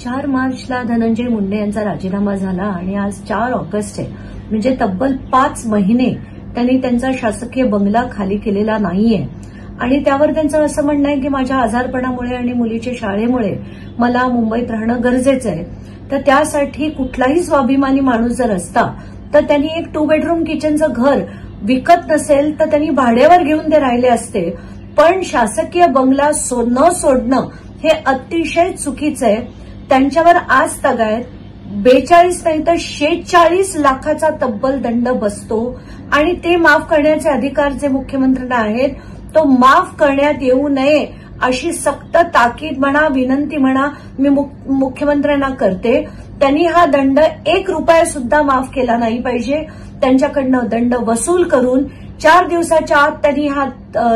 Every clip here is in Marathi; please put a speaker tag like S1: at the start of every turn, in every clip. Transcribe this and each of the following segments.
S1: 4 मार्चला धनंजय मुंडे यांचा राजीनामा झाला आणि आज 4 ऑगस्ट आहे. म्हणजे तब्बल 5 महिने त्यांनी त्यांचा शासकीय बंगला खाली केलेला नाहीये आणि त्यावर त्यांचं असं म्हणणं आहे की माझ्या आजारपणामुळे आणि मुलीच्या शाळेमुळे मला मुंबईत राहणं गरजेचं आहे. तर त्यासाठी कुठलाही स्वाभिमानी माणूस जर असता तर त्यांनी एक 2 बेडरूम किचनचं घर विकत नसेल तर त्यांनी भाड्यावर घेऊन ते राहिले असते. पण शासकीय बंगला न सोडणं हे अतिशय चुकीचं आहे. त्यांच्यावर आज तगायत 42 नाही तर 46 लाखाचा तब्बल दंड बसतो आणि ते माफ करण्याचे अधिकार जे मुख्यमंत्र्यांना आहेत तो माफ करण्यात येऊ नये अशी सक्त ताकीद म्हणा विनंती म्हणा मी मुख्यमंत्र्यांना करते. त्यांनी हा दंड 1 रुपया सुद्धा माफ केला नाही पाहिजे. त्यांच्याकडनं दंड वसूल करून 4 दिवसाच्या आत त्यांनी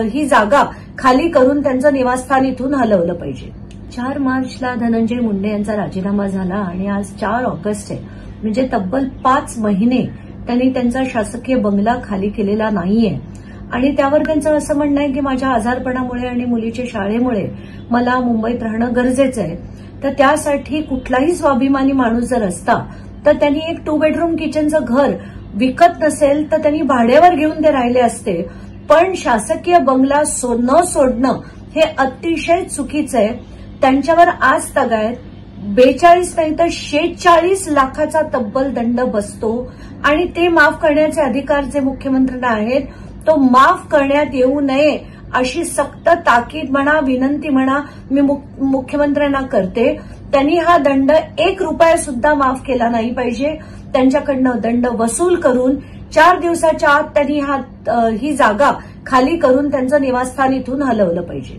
S1: ही जागा खाली करून त्यांचं निवासस्थान इथून हलवलं पाहिजे. 4 मार्चला धनंजय मुंडे यांचा राजीनामा झाला आणि आज 4 ऑगस्ट आहे. म्हणजे तब्बल 5 महिने त्यांनी त्यांचा शासकीय बंगला खाली केलेला नाहीये आणि त्यावर त्यांचं असं म्हणणं आहे की माझ्या आजारपणामुळे आणि मुलीच्या शाळेमुळे मला मुंबईत राहणं गरजेचं आहे. तर त्यासाठी कुठलाही स्वाभिमानी माणूस जर असता तर त्यांनी एक 2 बेडरूम किचनचं घर विकत नसेल तर त्यांनी भाड्यावर घेऊन ते राहिले असते. पण शासकीय बंगला न सोडणं हे अतिशय चुकीचं आहे. त्यांच्यावर आज तगायत 42 नाही तर 46 लाखाचा तब्बल दंड बसतो आणि ते माफ करण्याचे अधिकार जे मुख्यमंत्र्यांना आहेत तो माफ करण्यात येऊ नये अशी सक्त ताकीद म्हणा विनंती म्हणा मी मुख्यमंत्र्यांना करते. त्यांनी हा दंड 1 रुपया सुद्धा माफ केला नाही पाहिजे. त्यांच्याकडनं दंड वसूल करून 4 दिवसाच्या आत त्यांनी ही जागा खाली करून त्यांचं निवासस्थान इथून हलवलं पाहिजे.